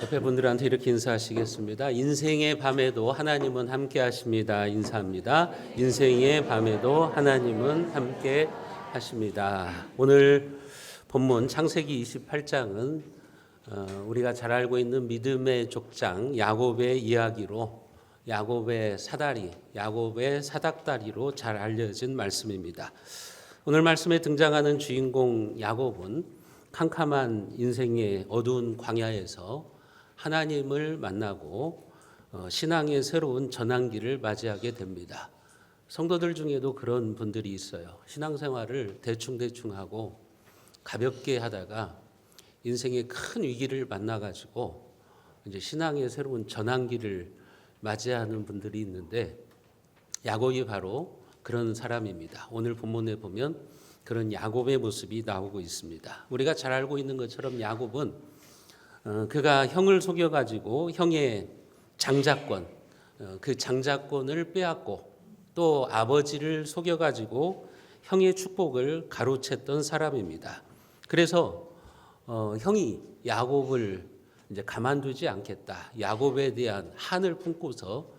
옆에 분들한테 이렇게 인사하시겠습니다. 인생의 밤에도 하나님은 함께 하십니다. 인사합니다. 인생의 밤에도 하나님은 함께 하십니다. 오늘 본문 창세기 28장은 우리가 잘 알고 있는 믿음의 족장 야곱의 이야기로 야곱의 사다리, 야곱의 사닥다리로 잘 알려진 말씀입니다. 오늘 말씀에 등장하는 주인공 야곱은 캄캄한 인생의 어두운 광야에서 하나님을 만나고 신앙의 새로운 전환기를 맞이하게 됩니다. 성도들 중에도 그런 분들이 있어요. 신앙생활을 대충 하고 가볍게 하다가 인생의 큰 위기를 만나가지고 이제 신앙의 새로운 전환기를 맞이하는 분들이 있는데 야곱이 바로 그런 사람입니다. 오늘 본문에 보면 그런 야곱의 모습이 나오고 있습니다. 우리가 잘 알고 있는 것처럼 야곱은 그가 형을 속여가지고 형의 장자권, 그 장자권을 빼앗고 또 아버지를 속여가지고 형의 축복을 가로챘던 사람입니다. 그래서 형이 야곱을 이제 가만두지 않겠다. 야곱에 대한 한을 품고서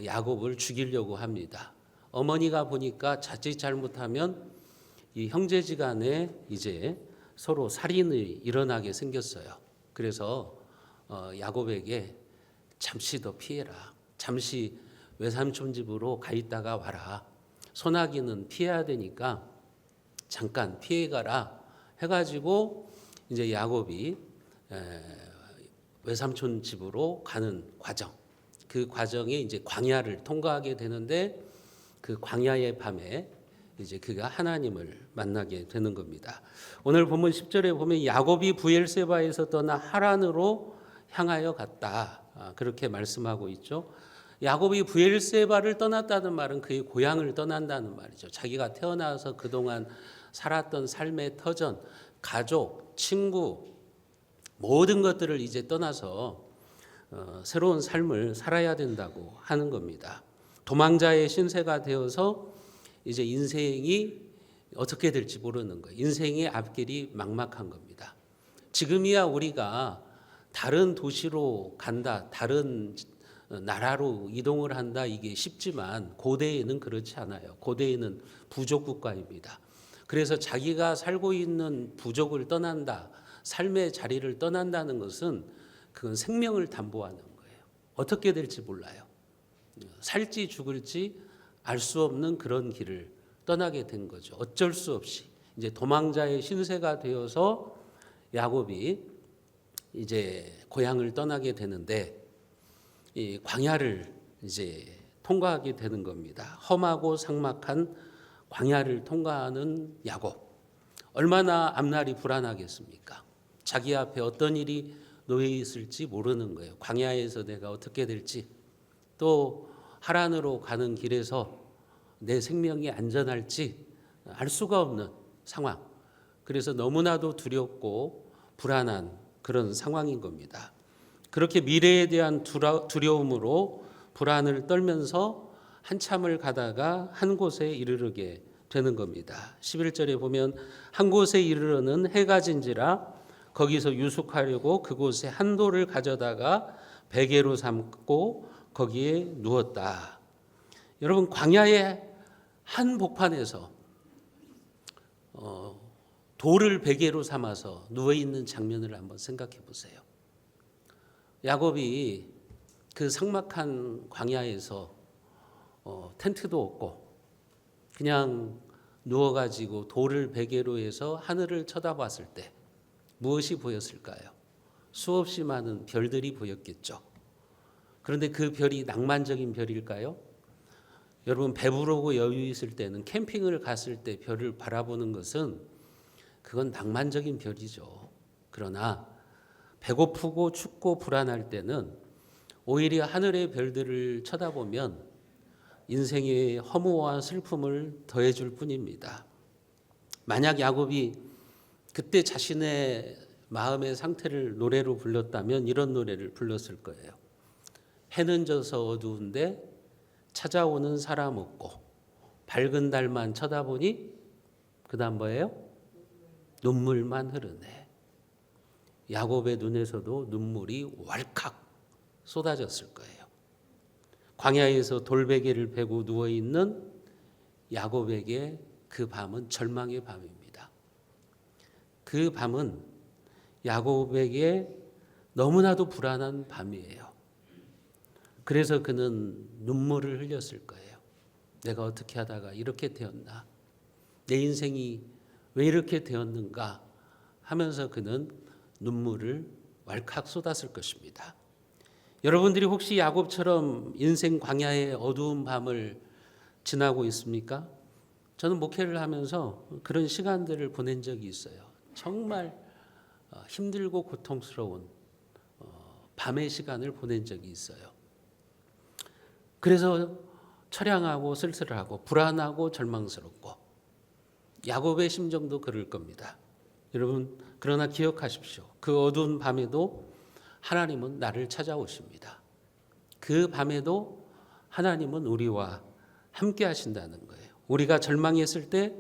야곱을 죽이려고 합니다. 어머니가 보니까 자칫 잘못하면 이 형제지간에 이제 서로 살인이 일어나게 생겼어요. 그래서 야곱에게 잠시 더 피해라. 잠시 외삼촌 집으로 가 있다가 와라. 소나기는 피해야 되니까 잠깐 피해가라 해가지고 이제 야곱이 외삼촌 집으로 가는 과정. 그 과정에 이제 광야를 통과하게 되는데 그 광야의 밤에 이제 그가 하나님을 만나게 되는 겁니다. 오늘 본문 10절에 보면 야곱이 브엘세바에서 떠나 하란으로 향하여 갔다. 그렇게 말씀하고 있죠. 야곱이 브엘세바를 떠났다는 말은 그의 고향을 떠난다는 말이죠. 자기가 태어나서 그동안 살았던 삶의 터전, 가족, 친구 모든 것들을 이제 떠나서 새로운 삶을 살아야 된다고 하는 겁니다. 도망자의 신세가 되어서 이제 인생이 어떻게 될지 모르는 거예요. 인생의 앞길이 막막한 겁니다. 지금이야 우리가 다른 도시로 간다, 다른 나라로 이동을 한다 이게 쉽지만 고대에는 그렇지 않아요. 고대에는 부족 국가입니다. 그래서 자기가 살고 있는 부족을 떠난다, 삶의 자리를 떠난다는 것은 그건 생명을 담보하는 거예요. 어떻게 될지 몰라요. 살지 죽을지 알 수 없는 그런 길을 떠나게 된 거죠. 어쩔 수 없이 이제 도망자의 신세가 되어서 야곱이 이제 고향을 떠나게 되는데 이 광야를 이제 통과하게 되는 겁니다. 험하고 삭막한 광야를 통과하는 야곱. 얼마나 앞날이 불안하겠습니까? 자기 앞에 어떤 일이 놓여 있을지 모르는 거예요. 광야에서 내가 어떻게 될지 또 하란으로 가는 길에서 내 생명이 안전할지 알 수가 없는 상황. 그래서 너무나도 두렵고 불안한 그런 상황인 겁니다. 그렇게 미래에 대한 두려움으로 불안을 떨면서 한참을 가다가 한 곳에 이르르게 되는 겁니다. 11절에 보면 한 곳에 이르러는 해가 진지라 거기서 유숙하려고 그곳에 한 돌을 가져다가 베개로 삼고 거기에 누웠다. 여러분 광야의 한 복판에서 돌을 베개로 삼아서 누워 있는 장면을 한번 생각해 보세요. 야곱이 그 삭막한 광야에서 텐트도 없고 그냥 누워가지고 돌을 베개로 해서 하늘을 쳐다봤을 때 무엇이 보였을까요? 수없이 많은 별들이 보였겠죠. 그런데 그 별이 낭만적인 별일까요? 여러분 배부르고 여유 있을 때는 캠핑을 갔을 때 별을 바라보는 것은 그건 낭만적인 별이죠. 그러나 배고프고 춥고 불안할 때는 오히려 하늘의 별들을 쳐다보면 인생의 허무와 슬픔을 더해줄 뿐입니다. 만약 야곱이 그때 자신의 마음의 상태를 노래로 불렀다면 이런 노래를 불렀을 거예요. 해는 져서 어두운데 찾아오는 사람 없고 밝은 달만 쳐다보니 그 다음 뭐예요? 눈물만 흐르네. 야곱의 눈에서도 눈물이 왈칵 쏟아졌을 거예요. 광야에서 돌베개를 베고 누워있는 야곱에게 그 밤은 절망의 밤입니다. 그 밤은 야곱에게 너무나도 불안한 밤이에요. 그래서 그는 눈물을 흘렸을 거예요. 내가 어떻게 하다가 이렇게 되었나? 내 인생이 왜 이렇게 되었는가? 하면서 그는 눈물을 왈칵 쏟았을 것입니다. 여러분들이 혹시 야곱처럼 인생 광야의 어두운 밤을 지나고 있습니까? 저는 목회를 하면서 그런 시간들을 보낸 적이 있어요. 정말 힘들고 고통스러운 밤의 시간을 보낸 적이 있어요. 그래서 처량하고 쓸쓸하고 불안하고 절망스럽고 야곱의 심정도 그럴 겁니다. 여러분 그러나 기억하십시오. 그 어두운 밤에도 하나님은 나를 찾아오십니다. 그 밤에도 하나님은 우리와 함께 하신다는 거예요. 우리가 절망했을 때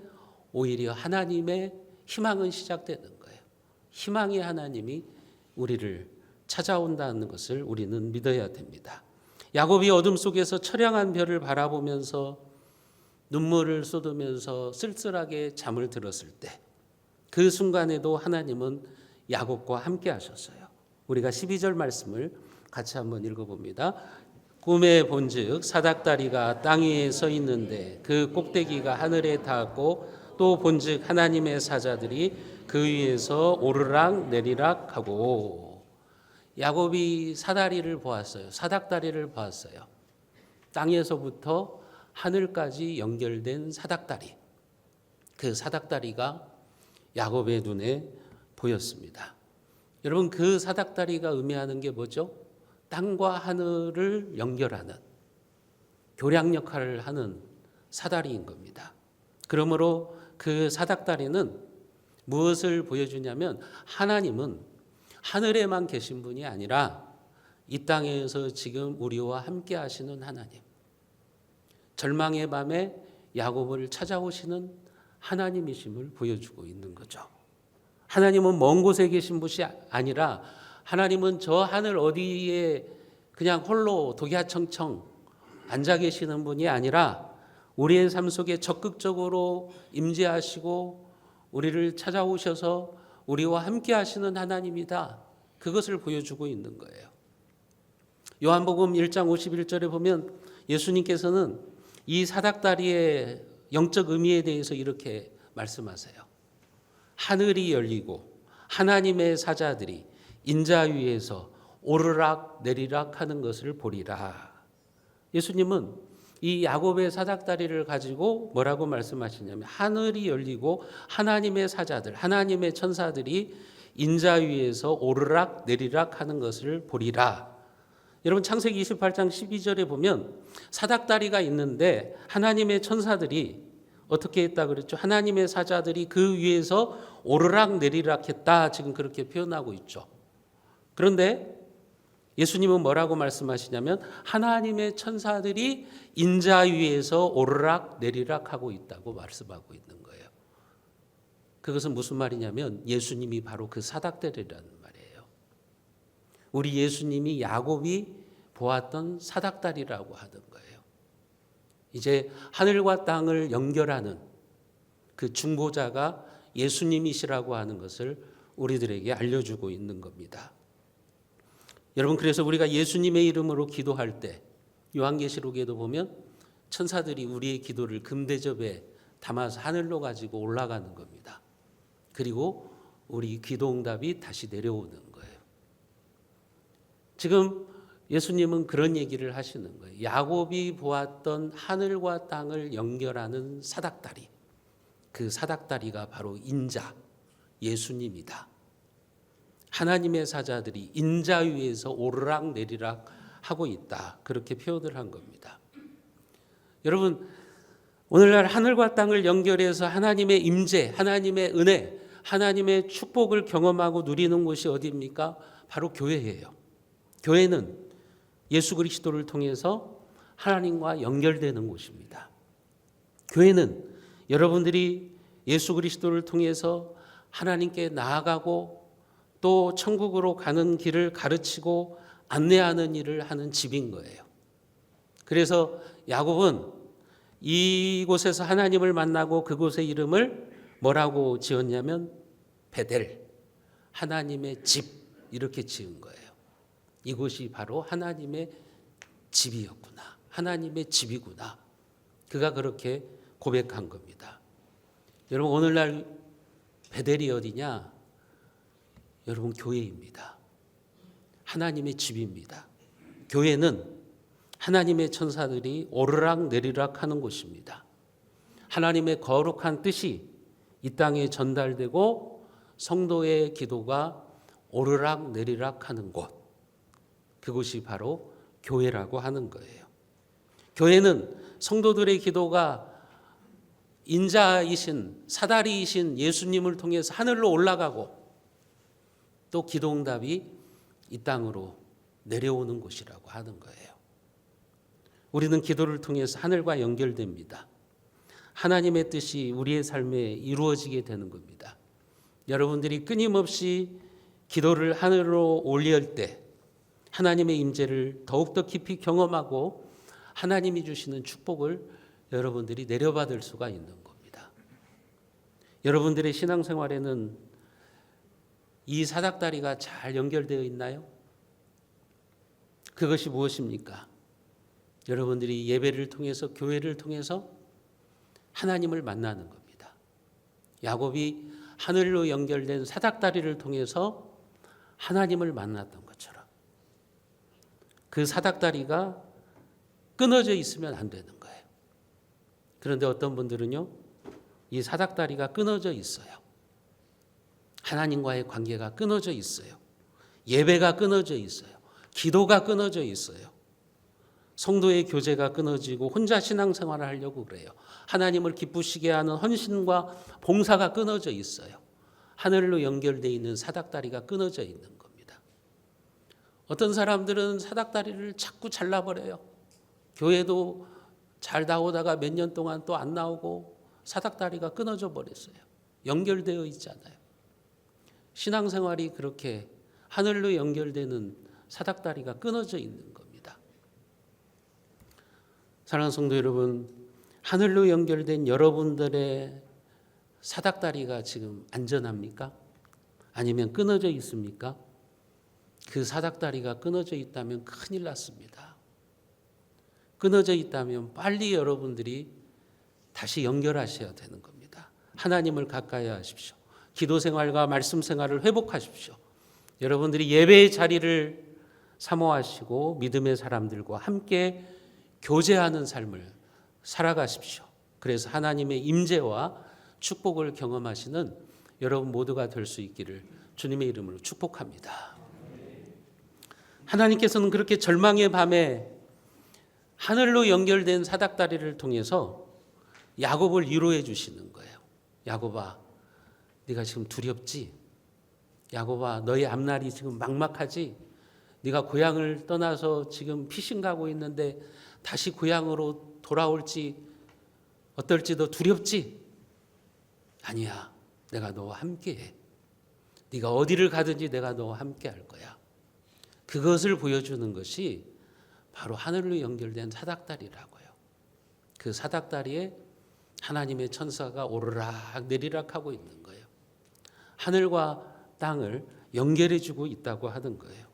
오히려 하나님의 희망은 시작되는 거예요. 희망의 하나님이 우리를 찾아온다는 것을 우리는 믿어야 됩니다. 야곱이 어둠 속에서 처량한 별을 바라보면서 눈물을 쏟으면서 쓸쓸하게 잠을 들었을 때 그 순간에도 하나님은 야곱과 함께 하셨어요. 우리가 12절 말씀을 같이 한번 읽어봅니다. 꿈에 본즉 사닥다리가 땅 위에 서 있는데 그 꼭대기가 하늘에 닿았고 또 본즉 하나님의 사자들이 그 위에서 오르락 내리락 하고. 야곱이 사다리를 보았어요. 사닥다리를 보았어요. 땅에서부터 하늘까지 연결된 사닥다리. 그 사닥다리가 야곱의 눈에 보였습니다. 여러분 그 사닥다리가 의미하는 게 뭐죠? 땅과 하늘을 연결하는 교량 역할을 하는 사다리인 겁니다. 그러므로 그 사닥다리는 무엇을 보여주냐면 하나님은 하늘에만 계신 분이 아니라 이 땅에서 지금 우리와 함께 하시는 하나님, 절망의 밤에 야곱을 찾아오시는 하나님이심을 보여주고 있는 거죠. 하나님은 먼 곳에 계신 분이 아니라 하나님은 저 하늘 어디에 그냥 홀로 독야청청 앉아 계시는 분이 아니라 우리의 삶 속에 적극적으로 임재하시고 우리를 찾아오셔서 우리와 함께 하시는 하나님이다. 그것을 보여주고 있는 거예요. 요한복음 1장 51절에 보면 예수님께서는 이 사닥다리의 영적 의미에 대해서 이렇게 말씀하세요. 하늘이 열리고 하나님의 사자들이 인자 위에서 오르락 내리락 하는 것을 보리라. 예수님은 이 야곱의 사닥다리를 가지고 뭐라고 말씀하시냐면 하늘이 열리고 하나님의 사자들, 하나님의 천사들이 인자 위에서 오르락 내리락 하는 것을 보리라. 여러분 창세기 28장 12절에 보면 사닥다리가 있는데 하나님의 천사들이 어떻게 했다 그랬죠? 하나님의 사자들이 그 위에서 오르락 내리락 했다. 지금 그렇게 표현하고 있죠. 그런데 예수님은 뭐라고 말씀하시냐면 하나님의 천사들이 인자 위에서 오르락 내리락 하고 있다고 말씀하고 있는 거예요. 그것은 무슨 말이냐면 예수님이 바로 그 사닥다리라는 말이에요. 우리 예수님이 야곱이 보았던 사닥다리라고 하는 거예요. 이제 하늘과 땅을 연결하는 그 중보자가 예수님이시라고 하는 것을 우리들에게 알려주고 있는 겁니다. 여러분 그래서 우리가 예수님의 이름으로 기도할 때 요한계시록에도 보면 천사들이 우리의 기도를 금대접에 담아서 하늘로 가지고 올라가는 겁니다. 그리고 우리 기도응답이 다시 내려오는 거예요. 지금 예수님은 그런 얘기를 하시는 거예요. 야곱이 보았던 하늘과 땅을 연결하는 사닥다리, 그 사닥다리가 바로 인자, 예수님이다. 하나님의 사자들이 인자 위에서 오르락 내리락 하고 있다. 그렇게 표현을 한 겁니다. 여러분 오늘날 하늘과 땅을 연결해서 하나님의 임재, 하나님의 은혜, 하나님의 축복을 경험하고 누리는 곳이 어디입니까? 바로 교회예요. 교회는 예수 그리스도를 통해서 하나님과 연결되는 곳입니다. 교회는 여러분들이 예수 그리스도를 통해서 하나님께 나아가고 또 천국으로 가는 길을 가르치고 안내하는 일을 하는 집인 거예요. 그래서 야곱은 이곳에서 하나님을 만나고 그곳의 이름을 뭐라고 지었냐면 베델, 하나님의 집, 이렇게 지은 거예요. 이곳이 바로 하나님의 집이었구나, 하나님의 집이구나. 그가 그렇게 고백한 겁니다. 여러분, 오늘날 베델이 어디냐? 여러분, 교회입니다. 하나님의 집입니다. 교회는 하나님의 천사들이 오르락 내리락 하는 곳입니다. 하나님의 거룩한 뜻이 이 땅에 전달되고 성도의 기도가 오르락 내리락 하는 곳, 그곳이 바로 교회라고 하는 거예요. 교회는 성도들의 기도가 인자이신 사다리이신 예수님을 통해서 하늘로 올라가고 또 기도응답이 이 땅으로 내려오는 곳이라고 하는 거예요. 우리는 기도를 통해서 하늘과 연결됩니다. 하나님의 뜻이 우리의 삶에 이루어지게 되는 겁니다. 여러분들이 끊임없이 기도를 하늘로 올릴 때 하나님의 임재를 더욱더 깊이 경험하고 하나님이 주시는 축복을 여러분들이 내려받을 수가 있는 겁니다. 여러분들의 신앙생활에는 이 사닥다리가 잘 연결되어 있나요? 그것이 무엇입니까? 여러분들이 예배를 통해서, 교회를 통해서 하나님을 만나는 겁니다. 야곱이 하늘로 연결된 사닥다리를 통해서 하나님을 만났던 것처럼 그 사닥다리가 끊어져 있으면 안 되는 거예요. 그런데 어떤 분들은요, 이 사닥다리가 끊어져 있어요. 하나님과의 관계가 끊어져 있어요. 예배가 끊어져 있어요. 기도가 끊어져 있어요. 성도의 교제가 끊어지고 혼자 신앙생활을 하려고 그래요. 하나님을 기쁘시게 하는 헌신과 봉사가 끊어져 있어요. 하늘로 연결되어 있는 사닥다리가 끊어져 있는 겁니다. 어떤 사람들은 사닥다리를 자꾸 잘라버려요. 교회도 잘 나오다가 몇 년 동안 또 안 나오고 사닥다리가 끊어져 버렸어요. 연결되어 있잖아요. 신앙생활이 그렇게 하늘로 연결되는 사닥다리가 끊어져 있는 겁니다. 사랑하는 성도 여러분, 하늘로 연결된 여러분들의 사닥다리가 지금 안전합니까? 아니면 끊어져 있습니까? 그 사닥다리가 끊어져 있다면 큰일 났습니다. 끊어져 있다면 빨리 여러분들이 다시 연결하셔야 되는 겁니다. 하나님을 가까이 하십시오. 기도 생활과 말씀 생활을 회복하십시오. 여러분들이 예배의 자리를 사모하시고 믿음의 사람들과 함께 교제하는 삶을 살아가십시오. 그래서 하나님의 임재와 축복을 경험하시는 여러분 모두가 될 수 있기를 주님의 이름으로 축복합니다. 하나님께서는 그렇게 절망의 밤에 하늘로 연결된 사닥다리를 통해서 야곱을 위로해 주시는 거예요. 야곱아, 네가 지금 두렵지? 야곱아, 너의 앞날이 지금 막막하지? 네가 고향을 떠나서 지금 피신 가고 있는데 다시 고향으로 돌아올지 어떨지도 두렵지? 아니야, 내가 너와 함께해. 네가 어디를 가든지 내가 너와 함께 할 거야. 그것을 보여주는 것이 바로 하늘로 연결된 사닥다리라고요. 그 사닥다리에 하나님의 천사가 오르락 내리락 하고 있는 거예요. 하늘과 땅을 연결해 주고 있다고 하는 거예요.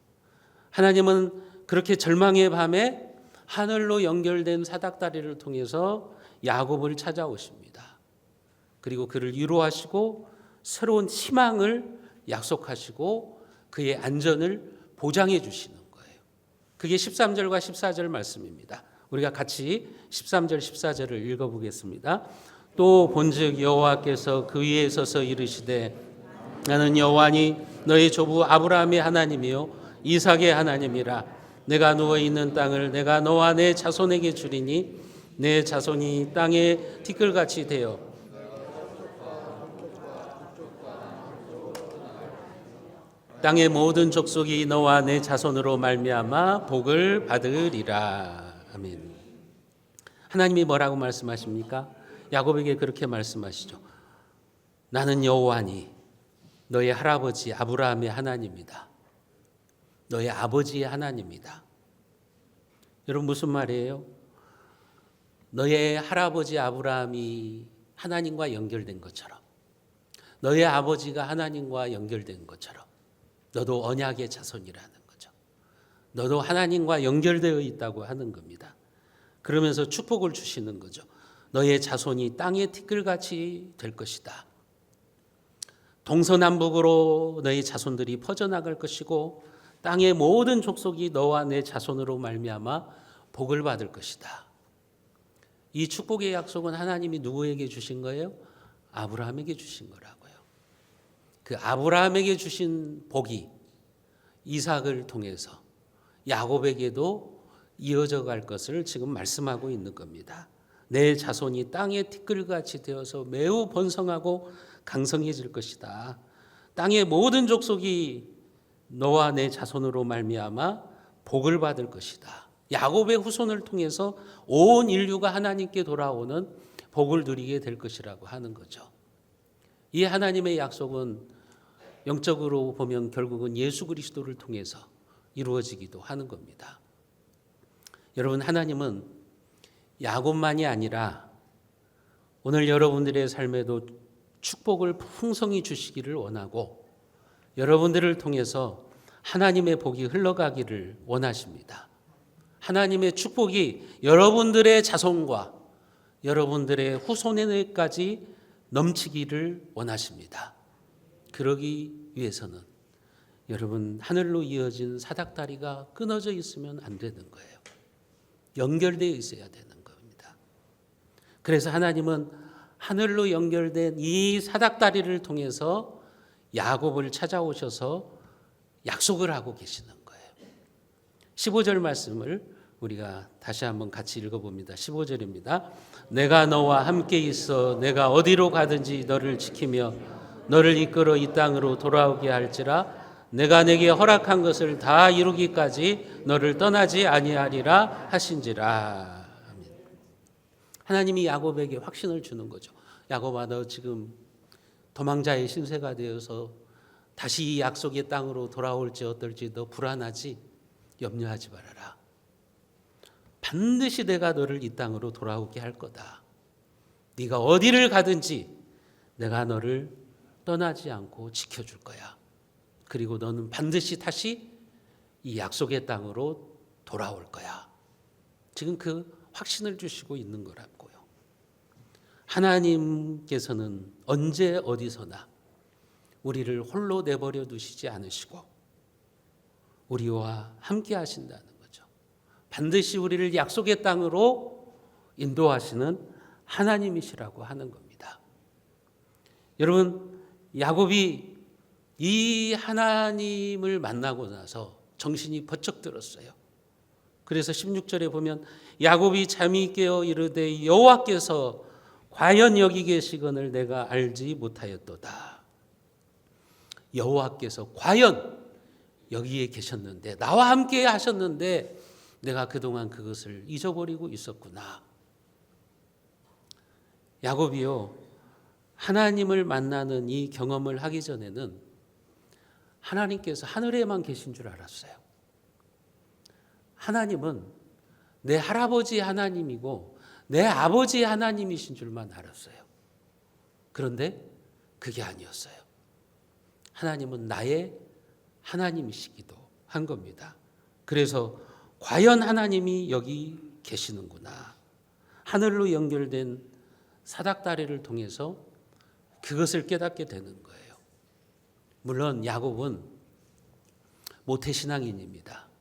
하나님은 그렇게 절망의 밤에 하늘로 연결된 사닥다리를 통해서 야곱을 찾아오십니다. 그리고 그를 위로하시고 새로운 희망을 약속하시고 그의 안전을 보장해 주시는 거예요. 그게 13절과 14절 말씀입니다. 우리가 같이 13절 14절을 읽어보겠습니다. 또 본즉 여호와께서 그 위에 서서 이르시되 나는 여호와니 너의 조부 아브라함의 하나님이요 이삭의 하나님이라. 내가 누워있는 땅을 내가 너와 내 자손에게 주리니 내 자손이 땅에 티끌같이 되어 땅의 모든 족속이 너와 내 자손으로 말미암아 복을 받으리라. 아멘. 하나님이 뭐라고 말씀하십니까? 야곱에게 그렇게 말씀하시죠. 나는 여호와니 너의 할아버지 아브라함의 하나님이다. 너의 아버지의 하나님이다. 여러분 무슨 말이에요? 너의 할아버지 아브라함이 하나님과 연결된 것처럼, 너의 아버지가 하나님과 연결된 것처럼 너도 언약의 자손이라는 거죠. 너도 하나님과 연결되어 있다고 하는 겁니다. 그러면서 축복을 주시는 거죠. 너의 자손이 땅의 티끌같이 될 것이다. 동서남북으로 너의 자손들이 퍼져나갈 것이고 땅의 모든 족속이 너와 내 자손으로 말미암아 복을 받을 것이다. 이 축복의 약속은 하나님이 누구에게 주신 거예요? 아브라함에게 주신 거라고요. 그 아브라함에게 주신 복이 이삭을 통해서 야곱에게도 이어져 갈 것을 지금 말씀하고 있는 겁니다. 내 자손이 땅의 티끌같이 되어서 매우 번성하고 강성해질 것이다. 땅의 모든 족속이 너와 내 자손으로 말미암아 복을 받을 것이다. 야곱의 후손을 통해서 온 인류가 하나님께 돌아오는 복을 누리게 될 것이라고 하는 거죠. 이 하나님의 약속은 영적으로 보면 결국은 예수 그리스도를 통해서 이루어지기도 하는 겁니다. 여러분, 하나님은 야곱만이 아니라 오늘 여러분들의 삶에도 축복을 풍성히 주시기를 원하고 여러분들을 통해서 하나님의 복이 흘러가기를 원하십니다. 하나님의 축복이 여러분들의 자손과 여러분들의 후손에까지 넘치기를 원하십니다. 그러기 위해서는 여러분 하늘로 이어진 사닥다리가 끊어져 있으면 안 되는 거예요. 연결되어 있어야 되는 겁니다. 그래서 하나님은 하늘로 연결된 이 사닥다리를 통해서 야곱을 찾아오셔서 약속을 하고 계시는 거예요. 15절 말씀을 우리가 다시 한번 같이 읽어봅니다. 15절입니다. 내가 너와 함께 있어 내가 어디로 가든지 너를 지키며 너를 이끌어 이 땅으로 돌아오게 할지라 내가 내게 허락한 것을 다 이루기까지 너를 떠나지 아니하리라 하신지라. 하나님이 야곱에게 확신을 주는 거죠. 야곱아, 너 지금 도망자의 신세가 되어서 다시 이 약속의 땅으로 돌아올지 어떨지 너 불안하지? 염려하지 말아라. 반드시 내가 너를 이 땅으로 돌아오게 할 거다. 네가 어디를 가든지 내가 너를 떠나지 않고 지켜줄 거야. 그리고 너는 반드시 다시 이 약속의 땅으로 돌아올 거야. 지금 그 확신을 주시고 있는 거라고요. 하나님께서는 언제 어디서나 우리를 홀로 내버려 두시지 않으시고 우리와 함께 하신다는 거죠. 반드시 우리를 약속의 땅으로 인도하시는 하나님이시라고 하는 겁니다. 여러분, 야곱이 이 하나님을 만나고 나서 정신이 번쩍 들었어요. 그래서 16절에 보면 야곱이 잠이 깨어 이르되 여호와께서 과연 여기 계시거늘 내가 알지 못하였도다. 여호와께서 과연 여기에 계셨는데 나와 함께 하셨는데 내가 그동안 그것을 잊어버리고 있었구나. 야곱이요, 하나님을 만나는 이 경험을 하기 전에는 하나님께서 하늘에만 계신 줄 알았어요. 하나님은 내 할아버지 하나님이고 내 아버지 하나님이신 줄만 알았어요. 그런데 그게 아니었어요. 하나님은 나의 하나님이시기도 한 겁니다. 그래서 과연 하나님이 여기 계시는구나. 하늘로 연결된 사닥다리를 통해서 그것을 깨닫게 되는 거예요. 물론 야곱은 모태신앙인입니다.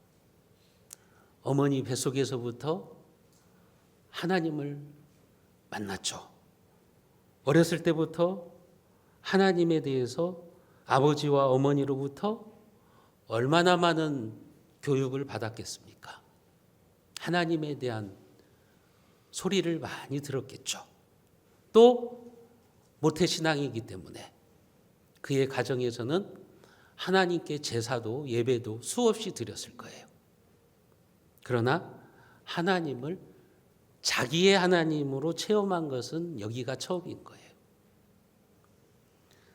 어머니 뱃속에서부터 하나님을 만났죠. 어렸을 때부터 하나님에 대해서 아버지와 어머니로부터 얼마나 많은 교육을 받았겠습니까? 하나님에 대한 소리를 많이 들었겠죠. 또 모태신앙이기 때문에 그의 가정에서는 하나님께 제사도 예배도 수없이 드렸을 거예요. 그러나 하나님을 자기의 하나님으로 체험한 것은 여기가 처음인 거예요.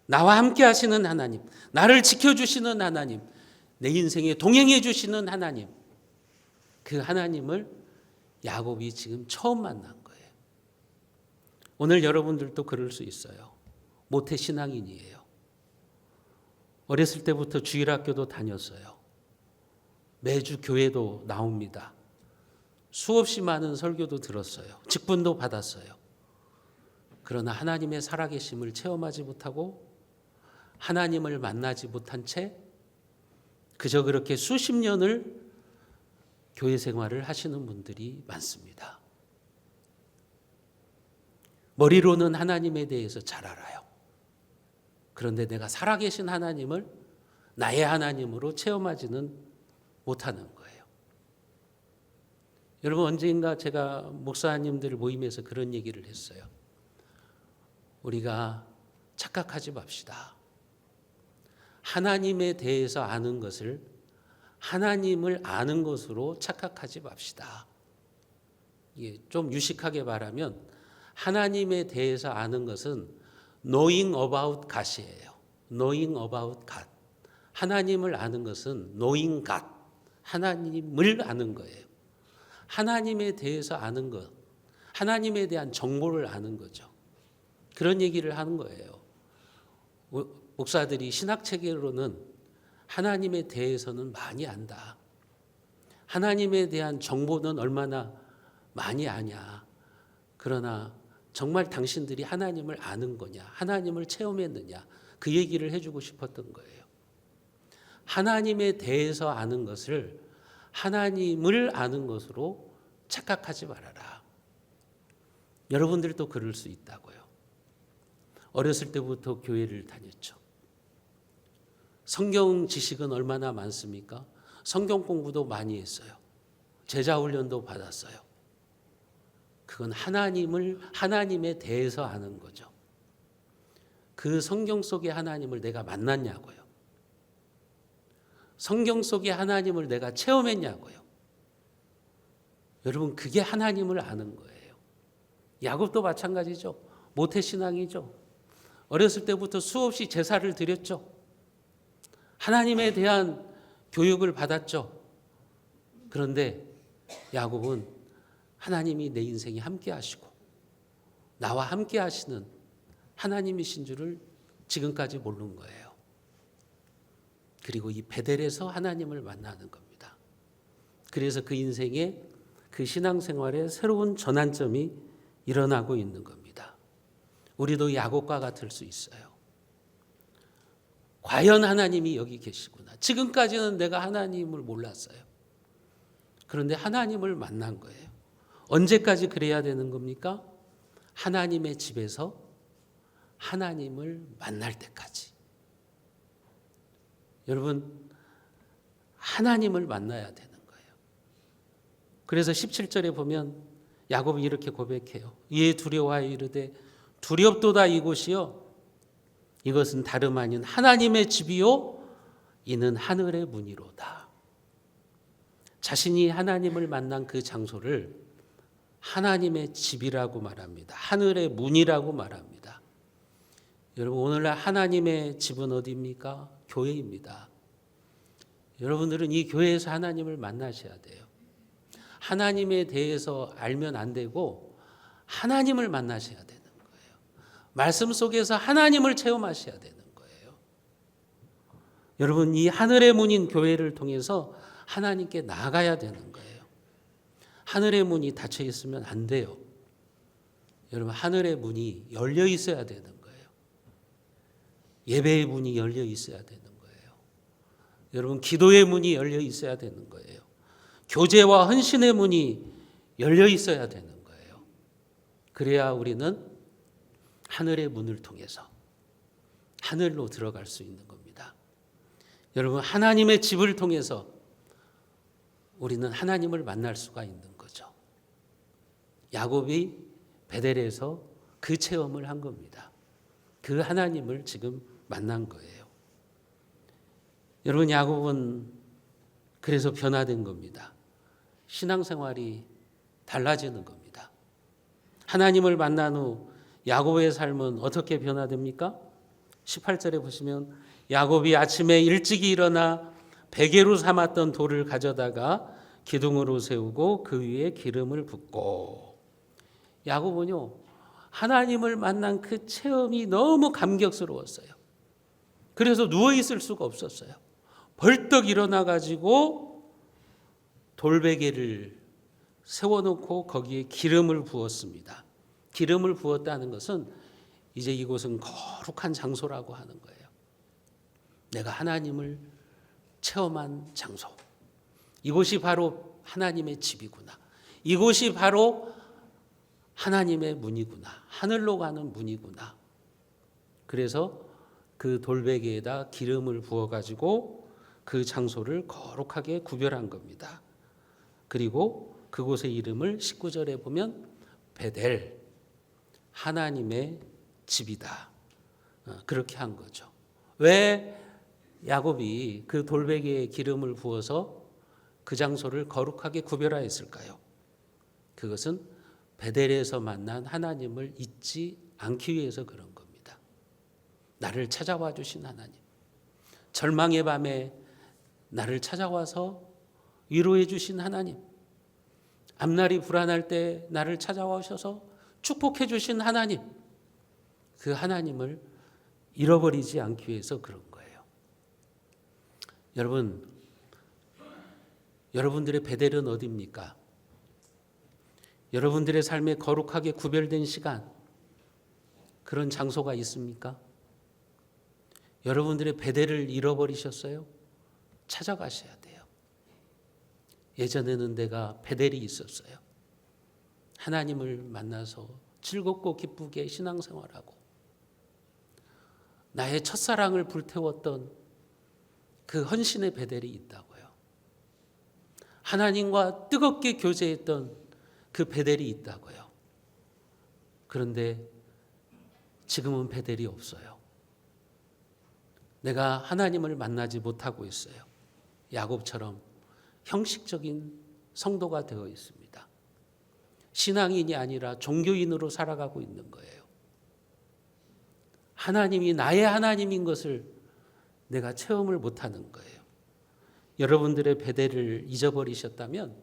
나와 함께 하시는 하나님, 나를 지켜주시는 하나님, 내 인생에 동행해 주시는 하나님, 그 하나님을 야곱이 지금 처음 만난 거예요. 오늘 여러분들도 그럴 수 있어요. 모태 신앙인이에요. 어렸을 때부터 주일학교도 다녔어요. 매주 교회도 나옵니다. 수없이 많은 설교도 들었어요. 직분도 받았어요. 그러나 하나님의 살아계심을 체험하지 못하고 하나님을 만나지 못한 채 그저 그렇게 수십 년을 교회 생활을 하시는 분들이 많습니다. 머리로는 하나님에 대해서 잘 알아요. 그런데 내가 살아계신 하나님을 나의 하나님으로 체험하지는 못하는 거예요. 여러분, 언젠가 제가 목사님들 모임에서 그런 얘기를 했어요. 우리가 착각하지 맙시다. 하나님에 대해서 아는 것을 하나님을 아는 것으로 착각하지 맙시다. 이게 좀 유식하게 말하면 하나님에 대해서 아는 것은 knowing about God이에요. knowing about God. 하나님을 아는 것은 knowing God. 하나님을 아는 거예요. 하나님에 대해서 아는 것, 하나님에 대한 정보를 아는 거죠. 그런 얘기를 하는 거예요. 목사들이 신학체계로는 하나님에 대해서는 많이 안다. 하나님에 대한 정보는 얼마나 많이 아냐. 그러나 정말 당신들이 하나님을 아는 거냐, 하나님을 체험했느냐, 그 얘기를 해주고 싶었던 거예요. 하나님에 대해서 아는 것을 하나님을 아는 것으로 착각하지 말아라. 여러분들도 그럴 수 있다고요. 어렸을 때부터 교회를 다녔죠. 성경 지식은 얼마나 많습니까? 성경 공부도 많이 했어요. 제자 훈련도 받았어요. 그건 하나님에 대해서 아는 거죠. 그 성경 속의 하나님을 내가 만났냐고요. 성경 속의 하나님을 내가 체험했냐고요. 여러분, 그게 하나님을 아는 거예요. 야곱도 마찬가지죠. 모태신앙이죠. 어렸을 때부터 수없이 제사를 드렸죠. 하나님에 대한 교육을 받았죠. 그런데 야곱은 하나님이 내 인생에 함께 하시고 나와 함께 하시는 하나님이신 줄을 지금까지 모르는 거예요. 그리고 이 베델에서 하나님을 만나는 겁니다. 그래서 그 인생에 그 신앙생활에 새로운 전환점이 일어나고 있는 겁니다. 우리도 야곱과 같을 수 있어요. 과연 하나님이 여기 계시구나. 지금까지는 내가 하나님을 몰랐어요. 그런데 하나님을 만난 거예요. 언제까지 그래야 되는 겁니까? 하나님의 집에서 하나님을 만날 때까지. 여러분, 하나님을 만나야 되는 거예요. 그래서 17절에 보면 야곱이 이렇게 고백해요. 이에 두려워하여 이르되 두렵도다 이곳이요 이것은 다름 아닌 하나님의 집이요 이는 하늘의 문이로다. 자신이 하나님을 만난 그 장소를 하나님의 집이라고 말합니다. 하늘의 문이라고 말합니다. 여러분, 오늘날 하나님의 집은 어디입니까? 교회입니다. 여러분들은 이 교회에서 하나님을 만나셔야 돼요. 하나님에 대해서 알면 안 되고 하나님을 만나셔야 되는 거예요. 말씀 속에서 하나님을 체험하셔야 되는 거예요. 여러분, 이 하늘의 문인 교회를 통해서 하나님께 나아가야 되는 거예요. 하늘의 문이 닫혀 있으면 안 돼요. 여러분, 하늘의 문이 열려 있어야 되는 거예요. 예배의 문이 열려 있어야 되는 거예요. 여러분, 기도의 문이 열려 있어야 되는 거예요. 교제와 헌신의 문이 열려 있어야 되는 거예요. 그래야 우리는 하늘의 문을 통해서 하늘로 들어갈 수 있는 겁니다. 여러분, 하나님의 집을 통해서 우리는 하나님을 만날 수가 있는 거죠. 야곱이 베델에서 그 체험을 한 겁니다. 그 하나님을 지금 만난 거예요. 여러분, 야곱은 그래서 변화된 겁니다. 신앙생활이 달라지는 겁니다. 하나님을 만난 후 야곱의 삶은 어떻게 변화됩니까? 18절에 보시면 야곱이 아침에 일찍이 일어나 베개로 삼았던 돌을 가져다가 기둥으로 세우고 그 위에 기름을 붓고. 야곱은요, 하나님을 만난 그 체험이 너무 감격스러웠어요. 그래서 누워 있을 수가 없었어요. 벌떡 일어나 가지고 돌베개를 세워놓고 거기에 기름을 부었습니다. 기름을 부었다는 것은 이제 이곳은 거룩한 장소라고 하는 거예요. 내가 하나님을 체험한 장소. 이곳이 바로 하나님의 집이구나. 이곳이 바로 하나님의 문이구나. 하늘로 가는 문이구나. 그래서 그 돌베개에다 기름을 부어가지고 그 장소를 거룩하게 구별한 겁니다. 그리고 그곳의 이름을 19절에 보면 베델, 하나님의 집이다. 그렇게 한 거죠. 왜 야곱이 그 돌베개에 기름을 부어서 그 장소를 거룩하게 구별하였을까요? 그것은 베델에서 만난 하나님을 잊지 않기 위해서 그런 겁니다. 나를 찾아와 주신 하나님, 절망의 밤에 나를 찾아와서 위로해 주신 하나님, 앞날이 불안할 때 나를 찾아오셔서 축복해 주신 하나님, 그 하나님을 잃어버리지 않기 위해서 그런 거예요. 여러분, 여러분들의 베델은 어디입니까? 여러분들의 삶에 거룩하게 구별된 시간, 그런 장소가 있습니까? 여러분들의 베델을 잃어버리셨어요? 찾아가셔야 돼요. 예전에는 내가 베델이 있었어요. 하나님을 만나서 즐겁고 기쁘게 신앙생활하고 나의 첫사랑을 불태웠던 그 헌신의 베델이 있다고요. 하나님과 뜨겁게 교제했던 그 베델이 있다고요. 그런데 지금은 베델이 없어요. 내가 하나님을 만나지 못하고 있어요. 야곱처럼 형식적인 성도가 되어 있습니다. 신앙인이 아니라 종교인으로 살아가고 있는 거예요. 하나님이 나의 하나님인 것을 내가 체험을 못하는 거예요. 여러분들의 베델을 잊어버리셨다면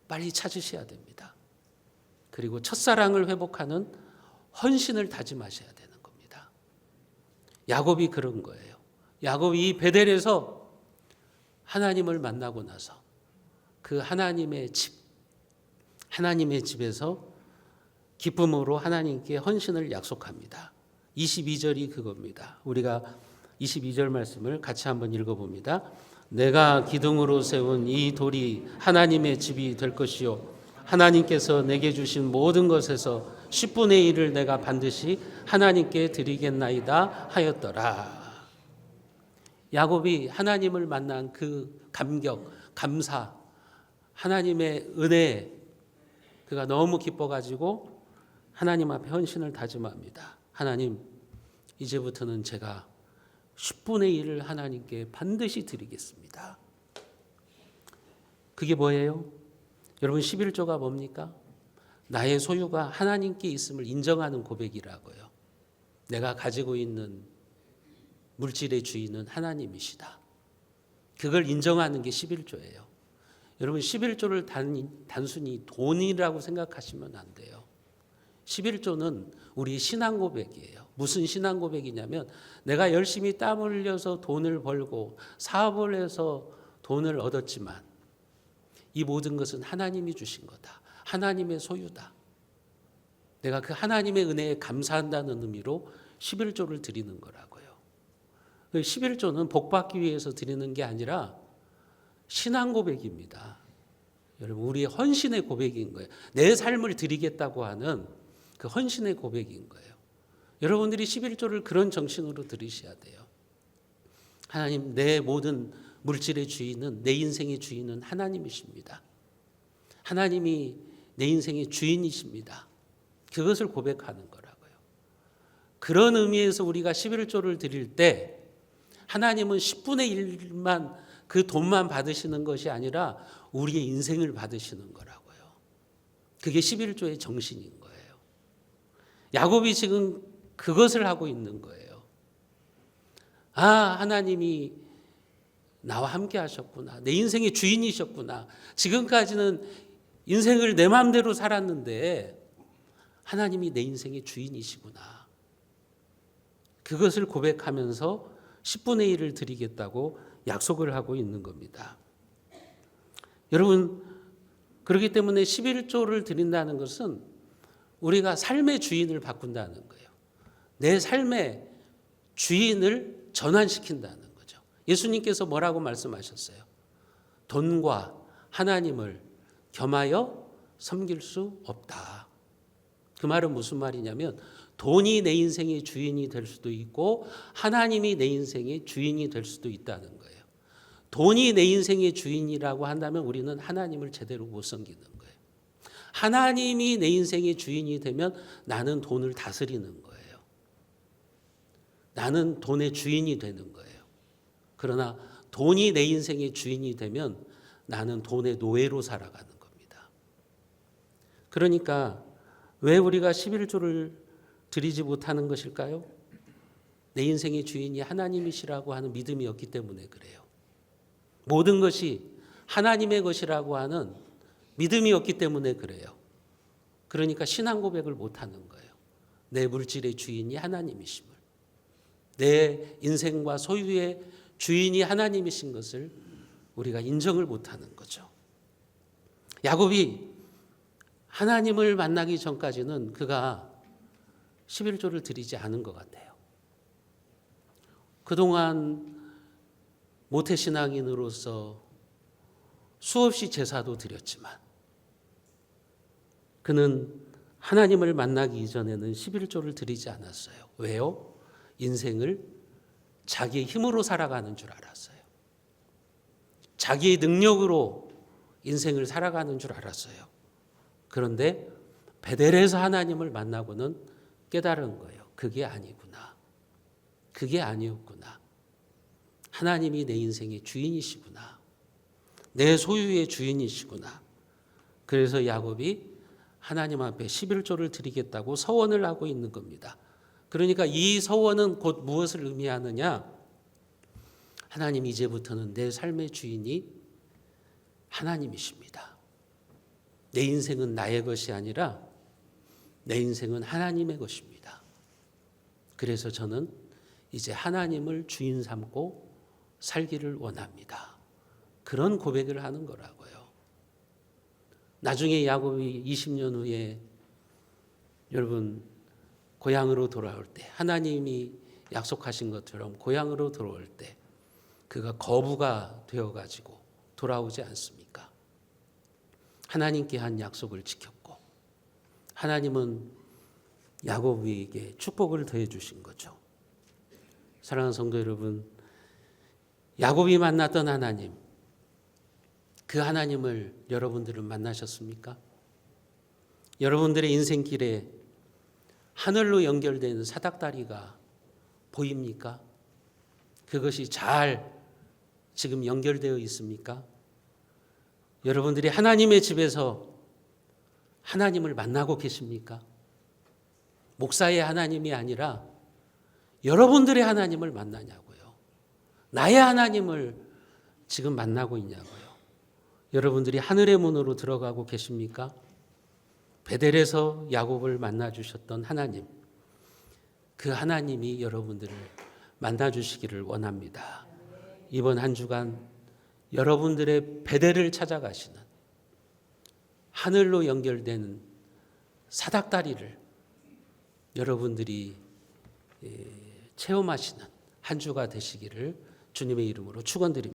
빨리 찾으셔야 됩니다. 그리고 첫사랑을 회복하는 헌신을 다짐하셔야 되는 겁니다. 야곱이 그런 거예요. 야곱이 이 베델에서 하나님을 만나고 나서 그 하나님의 집에서 기쁨으로 하나님께 헌신을 약속합니다. 22절이 그겁니다. 우리가 22절 말씀을 같이 한번 읽어봅니다. 내가 기둥으로 세운 이 돌이 하나님의 집이 될 것이요 하나님께서 내게 주신 모든 것에서 10분의 1을 내가 반드시 하나님께 드리겠나이다 하였더라. 야곱이 하나님을 만난 그 감격, 감사, 하나님의 은혜에 그가 너무 기뻐가지고 하나님 앞에 헌신을 다짐합니다. 하나님, 이제부터는 제가 10분의 1을 하나님께 반드시 드리겠습니다. 그게 뭐예요? 여러분, 11조가 뭡니까? 나의 소유가 하나님께 있음을 인정하는 고백이라고요. 내가 가지고 있는 물질의 주인은 하나님이시다. 그걸 인정하는 게 11조예요. 여러분, 11조를 단순히 돈이라고 생각하시면 안 돼요. 11조는 우리 신앙 고백이에요. 무슨 신앙 고백이냐면 내가 열심히 땀 흘려서 돈을 벌고 사업을 해서 돈을 얻었지만 이 모든 것은 하나님이 주신 거다. 하나님의 소유다. 내가 그 하나님의 은혜에 감사한다는 의미로 11조를 드리는 거라고요. 11조는 복받기 위해서 드리는 게 아니라 신앙 고백입니다. 여러분, 우리의 헌신의 고백인 거예요. 내 삶을 드리겠다고 하는 그 헌신의 고백인 거예요. 여러분들이 11조를 그런 정신으로 들으셔야 돼요. 하나님, 내 모든 물질의 주인은, 내 인생의 주인은 하나님이십니다. 하나님이 내 인생의 주인이십니다. 그것을 고백하는 거라고요. 그런 의미에서 우리가 11조를 드릴 때 하나님은 10분의 1만 그 돈만 받으시는 것이 아니라 우리의 인생을 받으시는 거라고요. 그게 11조의 정신인 거예요. 야곱이 지금 그것을 하고 있는 거예요. 아, 하나님이 나와 함께 하셨구나. 내 인생의 주인이셨구나. 지금까지는 인생을 내 마음대로 살았는데 하나님이 내 인생의 주인이시구나. 그것을 고백하면서 10분의 1을 드리겠다고 약속을 하고 있는 겁니다. 여러분, 그렇기 때문에 11조를 드린다는 것은 우리가 삶의 주인을 바꾼다는 거예요. 내 삶의 주인을 전환시킨다는 거죠. 예수님께서 뭐라고 말씀하셨어요? 돈과 하나님을 겸하여 섬길 수 없다. 그 말은 무슨 말이냐면 돈이 내 인생의 주인이 될 수도 있고 하나님이 내 인생의 주인이 될 수도 있다는 거예요. 돈이 내 인생의 주인이라고 한다면 우리는 하나님을 제대로 못 섬기는 거예요. 하나님이 내 인생의 주인이 되면 나는 돈을 다스리는 거예요. 나는 돈의 주인이 되는 거예요. 그러나 돈이 내 인생의 주인이 되면 나는 돈의 노예로 살아가는 겁니다. 그러니까 왜 우리가 11조를 드리지 못하는 것일까요? 내 인생의 주인이 하나님이시라고 하는 믿음이 없기 때문에 그래요. 모든 것이 하나님의 것이라고 하는 믿음이 없기 때문에 그래요. 그러니까 신앙 고백을 못하는 거예요. 내 물질의 주인이 하나님이심을, 내 인생과 소유의 주인이 하나님이신 것을 우리가 인정을 못하는 거죠. 야곱이 하나님을 만나기 전까지는 그가 11조를 드리지 않은 것 같아요. 그동안 모태신앙인으로서 수없이 제사도 드렸지만 그는 하나님을 만나기 이전에는 11조를 드리지 않았어요. 왜요? 인생을 자기의 힘으로 살아가는 줄 알았어요. 자기의 능력으로 인생을 살아가는 줄 알았어요. 그런데 베델에서 하나님을 만나고는 깨달은 거예요. 그게 아니구나. 그게 아니었구나. 하나님이 내 인생의 주인이시구나. 내 소유의 주인이시구나. 그래서 야곱이 하나님 앞에 11조를 드리겠다고 서원을 하고 있는 겁니다. 그러니까 이 서원은 곧 무엇을 의미하느냐? 하나님, 이제부터는 내 삶의 주인이 하나님이십니다. 내 인생은 나의 것이 아니라 내 인생은 하나님의 것입니다. 그래서 저는 이제 하나님을 주인 삼고 살기를 원합니다. 그런 고백을 하는 거라고요. 나중에 야곱이 20년 후에 여러분 고향으로 돌아올 때, 하나님이 약속하신 것처럼 고향으로 돌아올 때 그가 거부가 되어가지고 돌아오지 않습니까? 하나님께 한 약속을 지켰고 하나님은 야곱에게 축복을 더해 주신 거죠. 사랑하는 성도 여러분, 야곱이 만났던 하나님, 그 하나님을 여러분들은 만나셨습니까? 여러분들의 인생길에 하늘로 연결되는 사닥다리가 보입니까? 그것이 잘 지금 연결되어 있습니까? 여러분들이 하나님의 집에서 하나님을 만나고 계십니까? 목사의 하나님이 아니라 여러분들의 하나님을 만나냐고요. 나의 하나님을 지금 만나고 있냐고요. 여러분들이 하늘의 문으로 들어가고 계십니까? 베델에서 야곱을 만나주셨던 하나님, 그 하나님이 여러분들을 만나주시기를 원합니다. 이번 한 주간 여러분들의 베델을 찾아가시는 하늘로 연결되는 사닥다리를 여러분들이 체험하시는 한 주가 되시기를 주님의 이름으로 축원드립니다.